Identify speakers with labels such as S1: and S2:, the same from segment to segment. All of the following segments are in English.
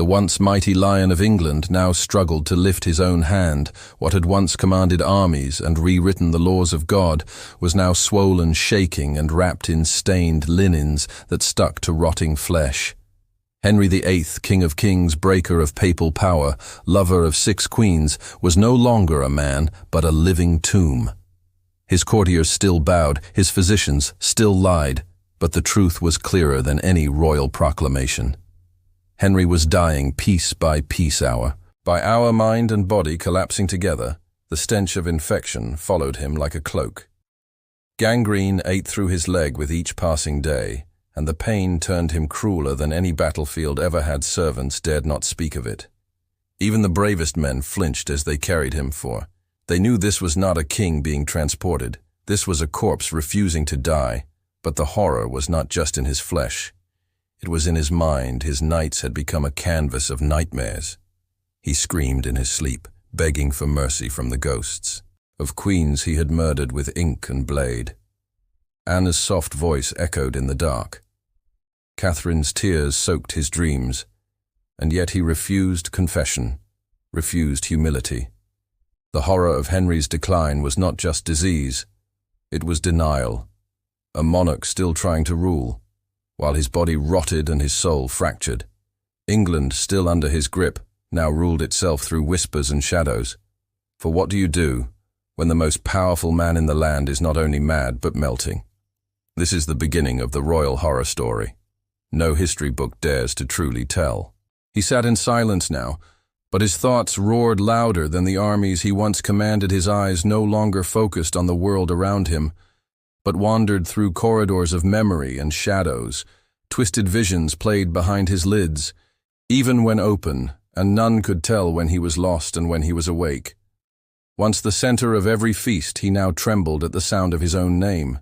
S1: The once mighty Lion of England now struggled to lift his own hand. What had once commanded armies and rewritten the laws of God was now swollen, shaking, and wrapped in stained linens that stuck to rotting flesh. Henry VIII, King of Kings, breaker of papal power, lover of 6 queens, was no longer a man, but a living tomb. His courtiers still bowed, his physicians still lied, but the truth was clearer than any royal proclamation. Henry was dying piece by piece, hour by hour, mind and body collapsing together. The stench of infection followed him like a cloak. Gangrene ate through his leg with each passing day, and the pain turned him crueler than any battlefield ever had. Servants dared not speak of it. Even the bravest men flinched as they carried him, for they knew this was not a king being transported. This was a corpse refusing to die, but the horror was not just in his flesh. It was in his mind. His nights had become a canvas of nightmares. He screamed in his sleep, begging for mercy from the ghosts of queens he had murdered with ink and blade. Anna's soft voice echoed in the dark. Catherine's tears soaked his dreams, and yet he refused confession, refused humility. The horror of Henry's decline was not just disease, it was denial, a monarch still trying to rule, while his body rotted and his soul fractured. England, still under his grip, now ruled itself through whispers and shadows. For what do you do when the most powerful man in the land is not only mad but melting? This is the beginning of the royal horror story. No history book dares to truly tell. He sat in silence now, but his thoughts roared louder than the armies he once commanded. His eyes no longer focused on the world around him, but wandered through corridors of memory and shadows. Twisted visions played behind his lids, even when open, and none could tell when he was lost and when he was awake. Once the center of every feast, he now trembled at the sound of his own name.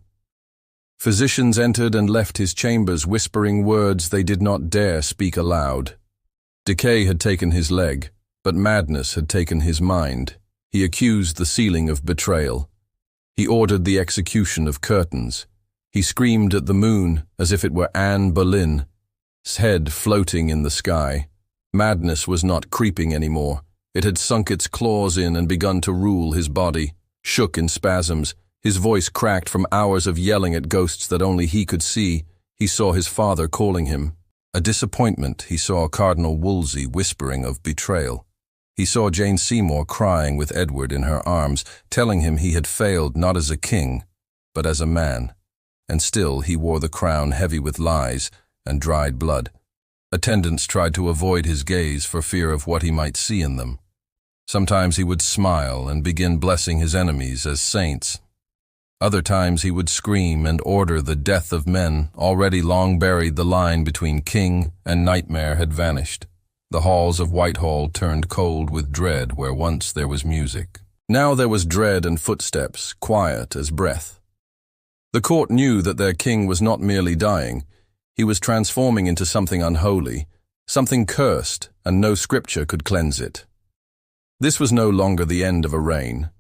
S1: Physicians entered and left his chambers, whispering words they did not dare speak aloud. Decay had taken his leg, but madness had taken his mind. He accused the ceiling of betrayal. He ordered the execution of curtains. He screamed at the moon as if it were Anne Boleyn's head floating in the sky. Madness was not creeping anymore. It had sunk its claws in and begun to rule his body. Shook in spasms, his voice cracked from hours of yelling at ghosts that only he could see. He saw his father calling him. A disappointment. He saw Cardinal Wolsey whispering of betrayal. He saw Jane Seymour crying with Edward in her arms, telling him he had failed not as a king, but as a man. And still he wore the crown heavy with lies and dried blood. Attendants tried to avoid his gaze for fear of what he might see in them. Sometimes he would smile and begin blessing his enemies as saints. Other times he would scream and order the death of men already long buried. The line between king and nightmare had vanished. The halls of Whitehall turned cold with dread where once there was music. Now there was dread and footsteps, quiet as breath. The court knew that their king was not merely dying. He was transforming into something unholy, something cursed, and no scripture could cleanse it. This was no longer the end of a reign.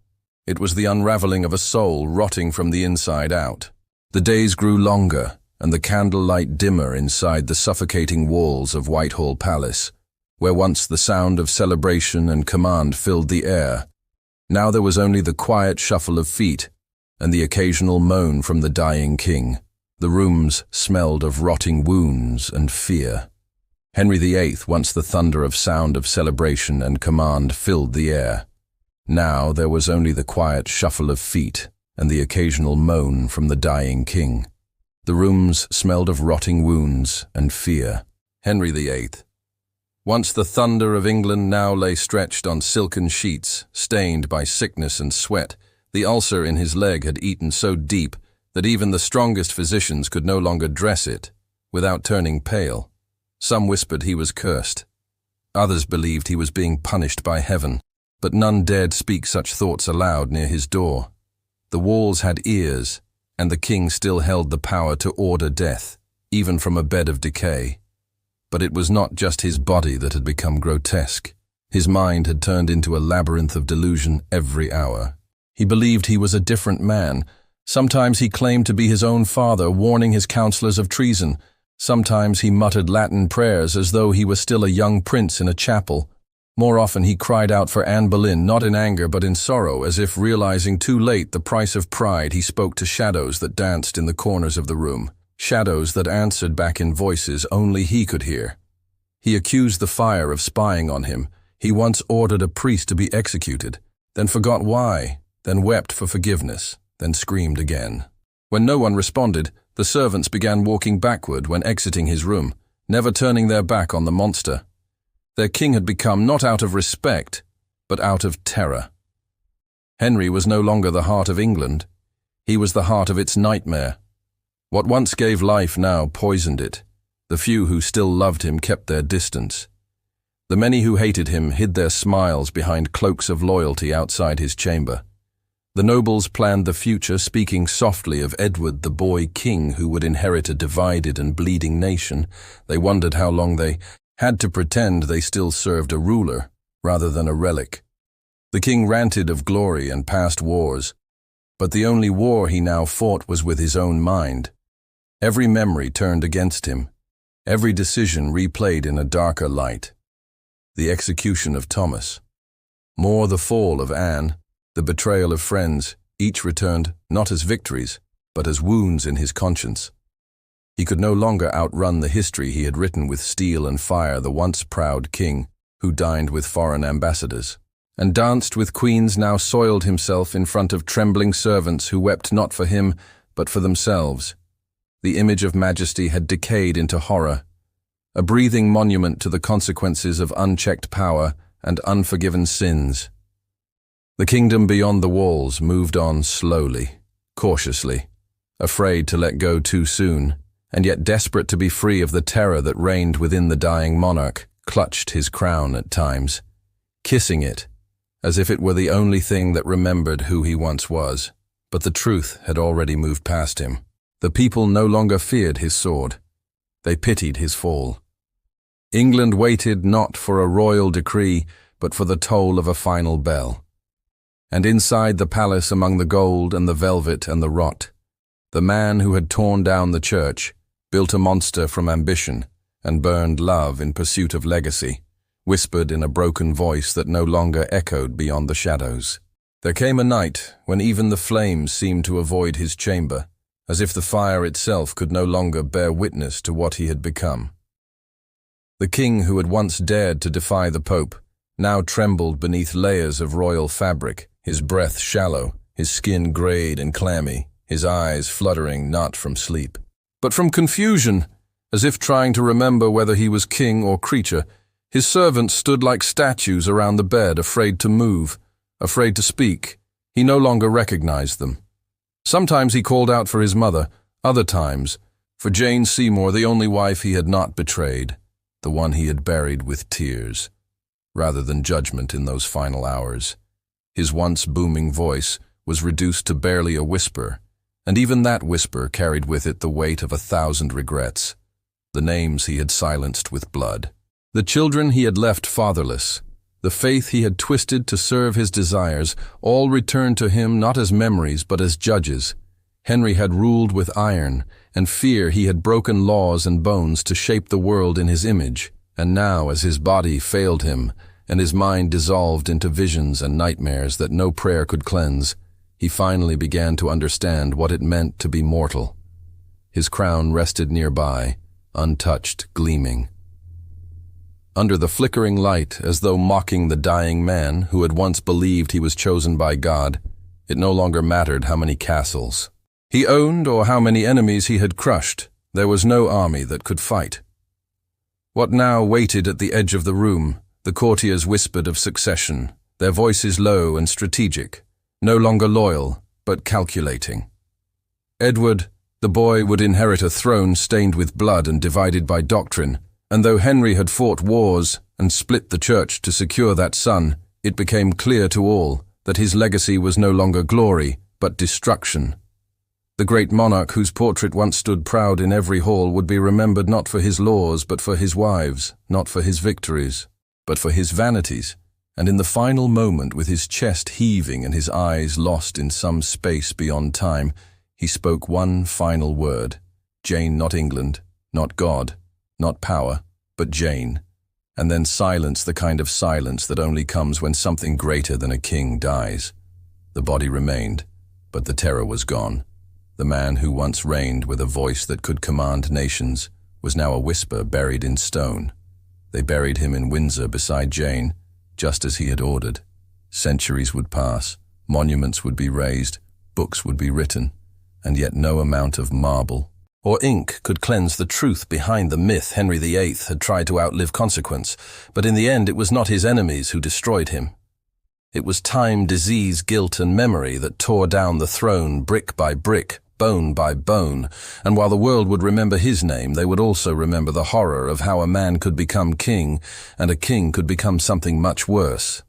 S1: It was the unraveling of a soul rotting from the inside out. The days grew longer, and the candlelight dimmer inside the suffocating walls of Whitehall Palace, where once the sound of celebration and command filled the air. Now there was only the quiet shuffle of feet and the occasional moan from the dying king. The rooms smelled of rotting wounds and fear. Henry VIII, once the thunder of sound of celebration and command filled the air. Now there was only the quiet shuffle of feet and the occasional moan from the dying king. The rooms smelled of rotting wounds and fear. Henry VIII. Once the thunder of England now lay stretched on silken sheets, stained by sickness and sweat. The ulcer in his leg had eaten so deep that even the strongest physicians could no longer dress it without turning pale. Some whispered he was cursed. Others believed he was being punished by heaven, but none dared speak such thoughts aloud near his door. The walls had ears, and the king still held the power to order death, even from a bed of decay. But it was not just his body that had become grotesque. His mind had turned into a labyrinth of delusion every hour. He believed he was a different man. Sometimes he claimed to be his own father, warning his counselors of treason. Sometimes he muttered Latin prayers as though he was still a young prince in a chapel. More often he cried out for Anne Boleyn, not in anger but in sorrow, as if realizing too late the price of pride. He spoke to shadows that danced in the corners of the room, shadows that answered back in voices only he could hear. He accused the fire of spying on him. He once ordered a priest to be executed, then forgot why, then wept for forgiveness, then screamed again. When no one responded, the servants began walking backward when exiting his room, never turning their back on the monster. Their king had become not out of respect, but out of terror. Henry was no longer the heart of England. He was the heart of its nightmare. What once gave life now poisoned it. The few who still loved him kept their distance. The many who hated him hid their smiles behind cloaks of loyalty outside his chamber. The nobles planned the future, speaking softly of Edward, the boy king who would inherit a divided and bleeding nation. They wondered how long they had to pretend they still served a ruler, rather than a relic. The king ranted of glory and past wars, but the only war he now fought was with his own mind. Every memory turned against him, every decision replayed in a darker light. The execution of Thomas, more the fall of Anne, the betrayal of friends, each returned not as victories, but as wounds in his conscience. He could no longer outrun the history he had written with steel and fire, the once proud king who dined with foreign ambassadors and danced with queens, now soiled himself in front of trembling servants who wept not for him, but for themselves. The image of majesty had decayed into horror, a breathing monument to the consequences of unchecked power and unforgiven sins. The kingdom beyond the walls moved on slowly, cautiously, afraid to let go too soon, and yet desperate to be free of the terror that reigned within the dying monarch, clutched his crown at times, kissing it, as if it were the only thing that remembered who he once was. But the truth had already moved past him. The people no longer feared his sword. They pitied his fall. England waited not for a royal decree, but for the toll of a final bell. And inside the palace, among the gold and the velvet and the rot, the man who had torn down the church, built a monster from ambition, and burned love in pursuit of legacy, whispered in a broken voice that no longer echoed beyond the shadows. There came a night when even the flames seemed to avoid his chamber, as if the fire itself could no longer bear witness to what he had become. The king who had once dared to defy the Pope now trembled beneath layers of royal fabric, his breath shallow, his skin grayed and clammy, his eyes fluttering not from sleep, but from confusion, as if trying to remember whether he was king or creature. His servants stood like statues around the bed, afraid to move, afraid to speak. He no longer recognized them. Sometimes he called out for his mother, other times for Jane Seymour, the only wife he had not betrayed, the one he had buried with tears, rather than judgment in those final hours. His once booming voice was reduced to barely a whisper, and even that whisper carried with it the weight of 1,000 regrets, the names he had silenced with blood, the children he had left fatherless, the faith he had twisted to serve his desires, all returned to him not as memories but as judges. Henry had ruled with iron, and fear he had broken laws and bones to shape the world in his image, and now as his body failed him, and his mind dissolved into visions and nightmares that no prayer could cleanse, he finally began to understand what it meant to be mortal. His crown rested nearby, untouched, gleaming. Under the flickering light, as though mocking the dying man who had once believed he was chosen by God, it no longer mattered how many castles he owned or how many enemies he had crushed. There was no army that could fight. What now waited at the edge of the room? The courtiers whispered of succession, their voices low and strategic, no longer loyal, but calculating. Edward, the boy, would inherit a throne stained with blood and divided by doctrine, and though Henry had fought wars and split the church to secure that son, it became clear to all that his legacy was no longer glory, but destruction. The great monarch whose portrait once stood proud in every hall would be remembered not for his laws, but for his wives, not for his victories, but for his vanities, and in the final moment, with his chest heaving and his eyes lost in some space beyond time, he spoke one final word: Jane, not England, Not God, not power, but Jane. And then silence, the kind of silence that only comes when something greater than a king dies. The body remained, but the terror was gone. The man who once reigned with a voice that could command nations was now a whisper buried in stone. They buried him in Windsor beside Jane, just as he had ordered. Centuries would pass, monuments would be raised, books would be written, and yet no amount of marble or ink could cleanse the truth behind the myth Henry VIII had tried to outlive consequence, but in the end it was not his enemies who destroyed him. It was time, disease, guilt, and memory that tore down the throne brick by brick, bone by bone, and while the world would remember his name, they would also remember the horror of how a man could become king, and a king could become something much worse.